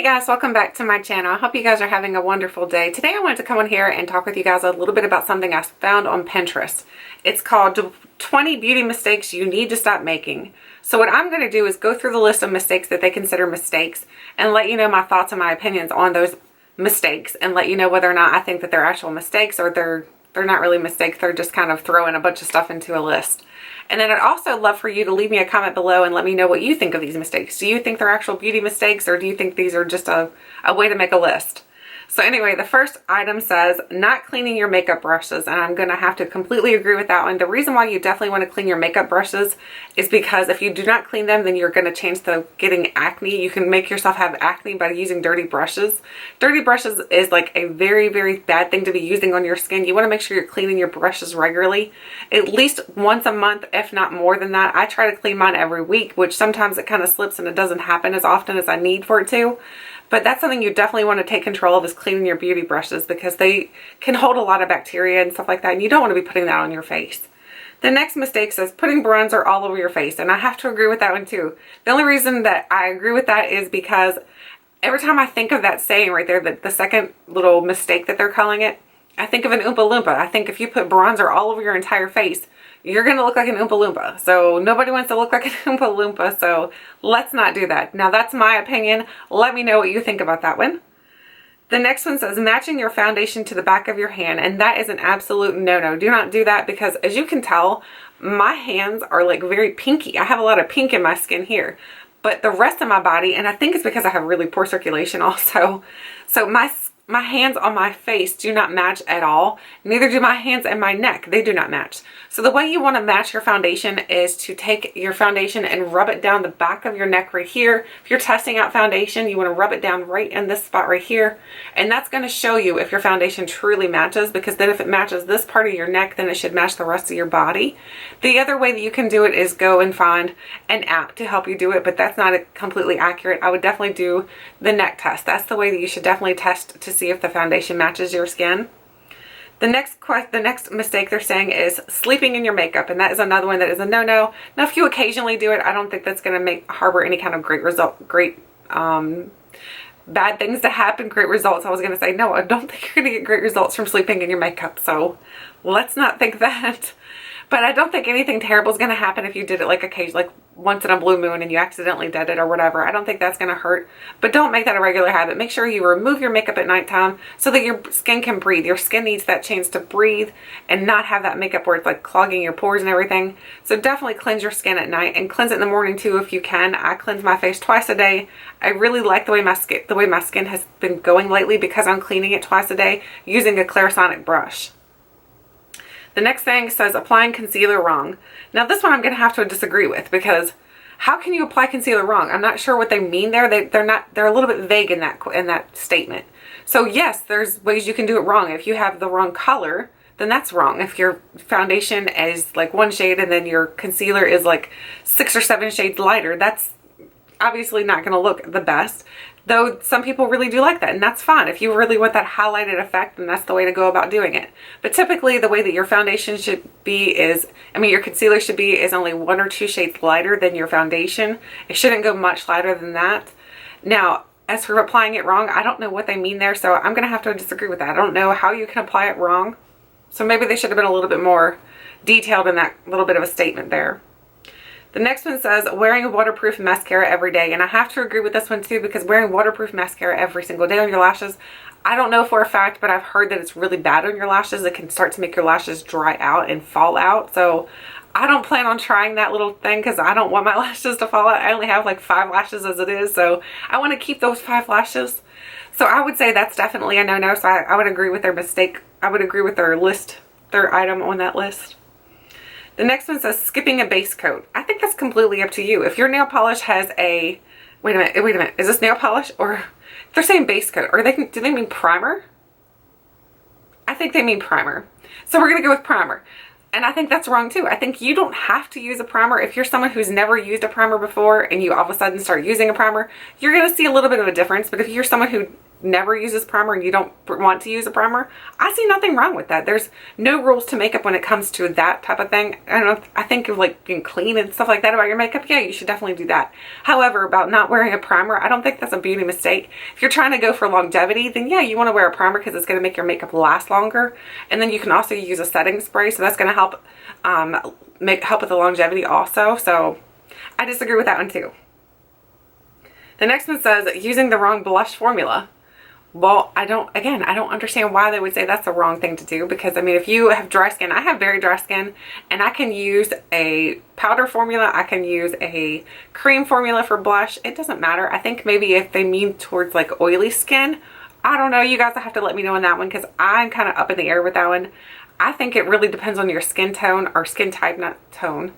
guys, welcome back to my channel. I hope you guys are having a wonderful day. Today I wanted to come on here and talk with you guys a little bit about something I found on Pinterest. It's called 20 Beauty Mistakes You Need to Stop Making. So what I'm going to do is go through the list of mistakes that they consider mistakes and let you know my thoughts and my opinions on those mistakes and let you know whether or not I think that they're actual mistakes or they're not really mistakes. They're just kind of throwing a bunch of stuff into a list. And then I'd also love for you to leave me a comment below and let me know what you think of these mistakes. Do you think they're actual beauty mistakes, or do you think these are just a way to make a list? So anyway, the first item says not cleaning your makeup brushes, and I'm going to have to completely agree with that one. The reason why you definitely want to clean your makeup brushes is because if you do not clean them, then you're going to chance the getting acne. You can make yourself have acne by using dirty brushes. Dirty brushes is like a very, very bad thing to be using on your skin. You want to make sure you're cleaning your brushes regularly, at least once a month, if not more than that. I try to clean mine every week, which sometimes it kind of slips and it doesn't happen as often as I need for it to. But that's something you definitely want to take control of, is cleaning your beauty brushes, because they can hold a lot of bacteria and stuff like that, and you don't want to be putting that on your face. The next mistake says putting bronzer all over your face, and I have to agree with that one too. The only reason that I agree with that is because every time I think of that saying right there, the second little mistake that they're calling it, I think of an Oompa Loompa. I think if you put bronzer all over your entire face, you're going to look like an Oompa Loompa. So nobody wants to look like an Oompa Loompa, so let's not do that. Now that's my opinion. Let me know what you think about that one. The next one says matching your foundation to the back of your hand, and that is an absolute no-no. Do not do that, because as you can tell, my hands are like very pinky. I have a lot of pink in my skin here, but the rest of my body, and I think it's because I have really poor circulation also, so my hands on my face do not match at all. Neither do my hands and my neck. They do not match. So the way you want to match your foundation is to take your foundation and rub it down the back of your neck right here. If you're testing out foundation, you want to rub it down right in this spot right here. And that's going to show you if your foundation truly matches, because then if it matches this part of your neck, then it should match the rest of your body. The other way that you can do it is go and find an app to help you do it, but that's not completely accurate. I would definitely do the neck test. That's the way that you should definitely test to see if the foundation matches your skin. The next mistake they're saying is sleeping in your makeup, and that is another one that is a no-no. Now, if you occasionally do it, I don't think that's going to harbor any kind of bad things to happen, great results. I was going to say, no, I don't think you're going to get great results from sleeping in your makeup, so let's not think that. But I don't think anything terrible is going to happen if you did it like occasionally, like once in a blue moon and you accidentally did it or whatever. I don't think that's going to hurt, but don't make that a regular habit. Make sure you remove your makeup at nighttime so that your skin can breathe. Your skin needs that chance to breathe and not have that makeup where it's like clogging your pores and everything. So definitely cleanse your skin at night, and cleanse it in the morning too if you can. I cleanse my face twice a day. I really like the way my skin has been going lately, because I'm cleaning it twice a day using a Clarisonic brush. The next thing says applying concealer wrong. Now this one I'm going to have to disagree with, because how can you apply concealer wrong? I'm not sure what they mean there. They're a little bit vague in that statement. So yes, there's ways you can do it wrong. If you have the wrong color, then that's wrong. If your foundation is like one shade and then your concealer is like 6 or 7 shades lighter, that's obviously not going to look the best. Though some people really do like that, and that's fine. If you really want that highlighted effect, then that's the way to go about doing it. But typically the way that your foundation should be is, your concealer should be is only 1 or 2 shades lighter than your foundation. It shouldn't go much lighter than that. Now, as for applying it wrong, I don't know what they mean there, so I'm going to have to disagree with that. I don't know how you can apply it wrong. So maybe they should have been a little bit more detailed in that little bit of a statement there. The next one says wearing a waterproof mascara every day, and I have to agree with this one too, because wearing waterproof mascara every single day on your lashes, I don't know for a fact, but I've heard that it's really bad on your lashes. It can start to make your lashes dry out and fall out. So I don't plan on trying that little thing, because I don't want my lashes to fall out. I only have like 5 lashes as it is, so I want to keep those 5 lashes. So I would say that's definitely a no-no. So I would agree with their mistake. I would agree with their item on that list. The next one says skipping a base coat. I think that's completely up to you. If your nail polish has a, wait a minute, is this nail polish, or they're saying base coat, or do they mean primer? I think they mean primer. So we're going to go with primer. And I think that's wrong too. I think you don't have to use a primer. If you're someone who's never used a primer before and you all of a sudden start using a primer, you're going to see a little bit of a difference. But if you're someone who never uses primer and you don't want to use a primer, I see nothing wrong with that. There's no rules to makeup when it comes to that type of thing. I don't know, I think of like being clean and stuff like that about your makeup. Yeah, you should definitely do that. However, about not wearing a primer, I don't think that's a beauty mistake. If you're trying to go for longevity, then yeah, you want to wear a primer because it's going to make your makeup last longer. And then you can also use a setting spray, so that's going to help help with the longevity also. So I disagree with that one too. The next one says using the wrong blush formula. Well, I don't understand why they would say that's the wrong thing to do, because I mean, if you have dry skin, I have very dry skin, and I can use a powder formula, I can use a cream formula for blush. It doesn't matter. I think maybe if they mean towards like oily skin, I don't know. You guys will have to let me know on that one, because I'm kind of up in the air with that one. I think it really depends on your skin tone, or skin type, not tone.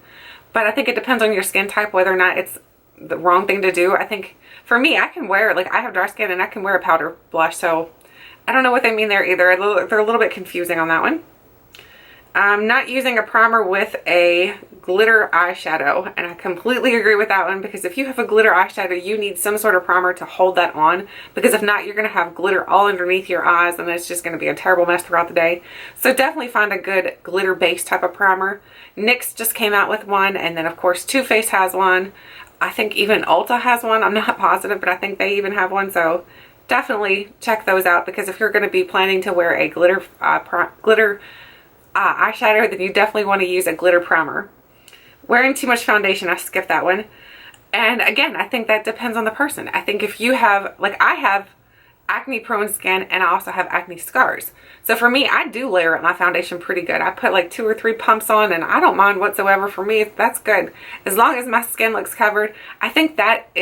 But I think it depends on your skin type whether or not it's the wrong thing to do. I think for me, I can wear, like, I have dry skin and I can wear a powder blush, so I don't know what they mean there either. They're a little bit confusing on that one. Not using a primer with a glitter eyeshadow, and I completely agree with that one, because if you have a glitter eyeshadow, you need some sort of primer to hold that on, because if not, you're going to have glitter all underneath your eyes and it's just going to be a terrible mess throughout the day. So definitely find a good glitter based type of primer. NYX just came out with one, and then of course Too Faced has one. I think even Ulta has one. I'm not positive, but I think they even have one. So definitely check those out, because if you're going to be planning to wear a glitter eyeshadow, then you definitely want to use a glitter primer. Wearing too much foundation, I skipped that one. And again, I think that depends on the person. I think if you have, like I have acne prone skin, and I also have acne scars. So for me, I do layer up my foundation pretty good. I put like 2 or 3 pumps on, and I don't mind whatsoever. For me, that's good. As long as my skin looks covered, I think that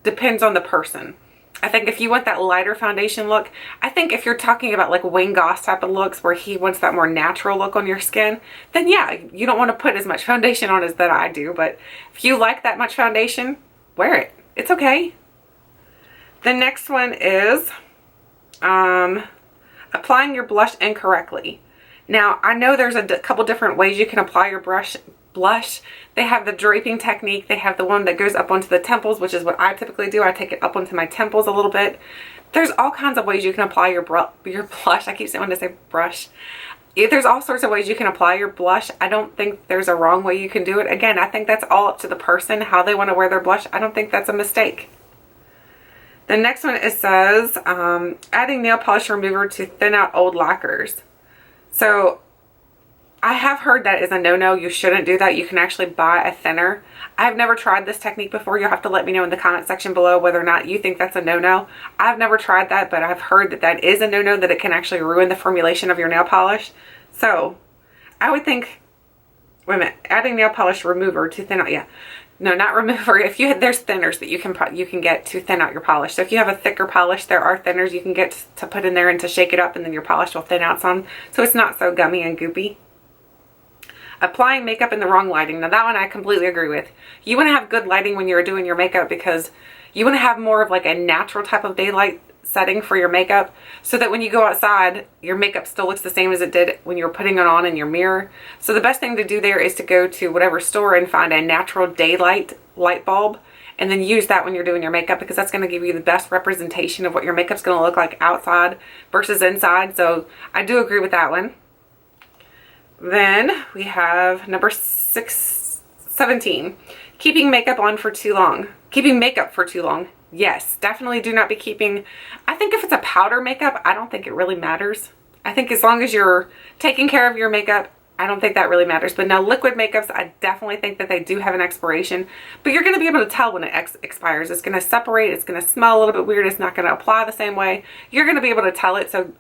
depends on the person. I think if you want that lighter foundation look, I think if you're talking about like Wayne Goss type of looks where he wants that more natural look on your skin, then yeah, you don't want to put as much foundation on as that I do. But if you like that much foundation, wear it. It's okay. The next one is applying your blush incorrectly. Now, I know there's a couple different ways you can apply your blush. They have the draping technique. They have the one that goes up onto the temples, which is what I typically do. I take it up onto my temples a little bit. There's all kinds of ways you can apply your blush. I keep wanting to say brush. There's all sorts of ways you can apply your blush. I don't think there's a wrong way you can do it. Again, I think that's all up to the person, how they want to wear their blush. I don't think that's a mistake. The next one, it says adding nail polish remover to thin out old lacquers. So I have heard that is a no-no. You shouldn't do that. You can actually buy a thinner. I've never tried this technique before. You'll have to let me know in the comment section below whether or not you think that's a no-no. I've never tried that, but I've heard that that is a no-no, that it can actually ruin the formulation of your nail polish. So I would think, wait a minute, adding nail polish remover to thin out, yeah. No, not remover. If you there's thinners that you can get to thin out your polish. So if you have a thicker polish, there are thinners you can get to put in there and to shake it up, and then your polish will thin out some, so it's not so gummy and goopy. Applying makeup in the wrong lighting. Now that one I completely agree with. You want to have good lighting when you're doing your makeup, because you want to have more of like a natural type of daylight setting for your makeup, so that when you go outside, your makeup still looks the same as it did when you were putting it on in your mirror. So the best thing to do there is to go to whatever store and find a natural daylight light bulb, and then use that when you're doing your makeup, because that's going to give you the best representation of what your makeup's going to look like outside versus inside. So I do agree with that one. Then we have number 17, keeping makeup on for too long. Keeping makeup for too long. Yes, definitely do not be keeping, I think if it's a powder makeup, I don't think it really matters. I think as long as you're taking care of your makeup, I don't think that really matters. But now liquid makeups, I definitely think that they do have an expiration, but you're going to be able to tell when it expires. It's going to separate, it's going to smell a little bit weird, it's not going to apply the same way. You're going to be able to tell it. So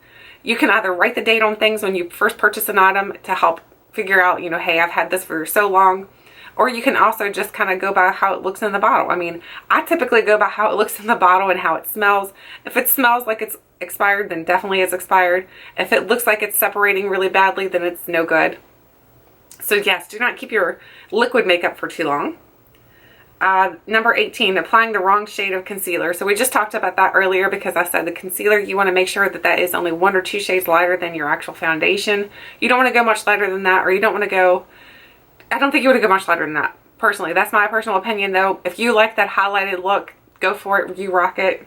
you can either write the date on things when you first purchase an item to help figure out, you know, hey, I've had this for so long. Or you can also just kind of go by how it looks in the bottle. I mean, I typically go by how it looks in the bottle and how it smells. If it smells like it's expired, then definitely it's expired. If it looks like it's separating really badly, then it's no good. So yes, do not keep your liquid makeup for too long. Number 18, applying the wrong shade of concealer. So we just talked about that earlier, because I said the concealer, you want to make sure that that is only 1 or 2 shades lighter than your actual foundation. You don't want to go much lighter than that, or you don't want to go, I don't think you would go much lighter than that. Personally, that's my personal opinion though. If you like that highlighted look, go for it, you rock it.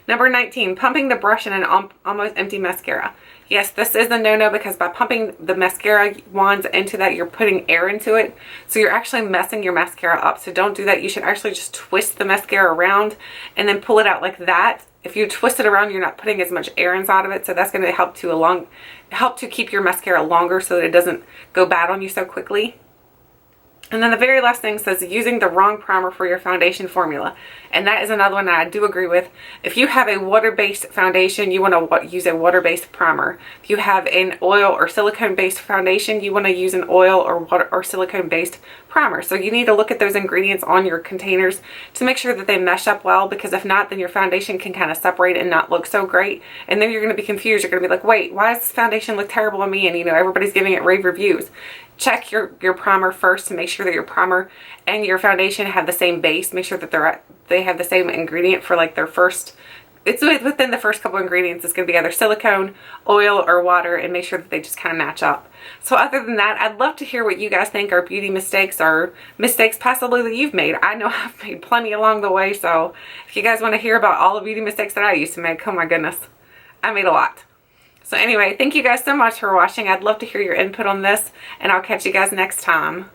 Number 19, pumping the brush in an almost empty mascara. Yes, this is a no-no because by pumping the mascara wands into that, you're putting air into it. So you're actually messing your mascara up. So don't do that. You should actually just twist the mascara around and then pull it out like that. If you twist it around, you're not putting as much air inside of it. So that's going to help to keep your mascara longer so that it doesn't go bad on you so quickly. And then the very last thing says using the wrong primer for your foundation formula. And that is another one that I do agree with. If you have a water-based foundation, you want to use a water-based primer. If you have an oil or silicone-based foundation, you want to use an oil or water or silicone-based primer. So you need to look at those ingredients on your containers to make sure that they mesh up well, because if not, then your foundation can kind of separate and not look so great. And then you're going to be confused. You're going to be like, wait, why does this foundation look terrible on me? And everybody's giving it rave reviews. Check your primer first to make sure that your primer and your foundation have the same base. Make sure that they have the same ingredient for like their first, it's within the first couple ingredients. It's going to be either silicone, oil, or water, and make sure that they just kind of match up. So other than that, I'd love to hear what you guys think are beauty mistakes or mistakes possibly that you've made. I know I've made plenty along the way, so if you guys want to hear about all the beauty mistakes that I used to make, oh my goodness, I made a lot. So anyway, thank you guys so much for watching. I'd love to hear your input on this, and I'll catch you guys next time.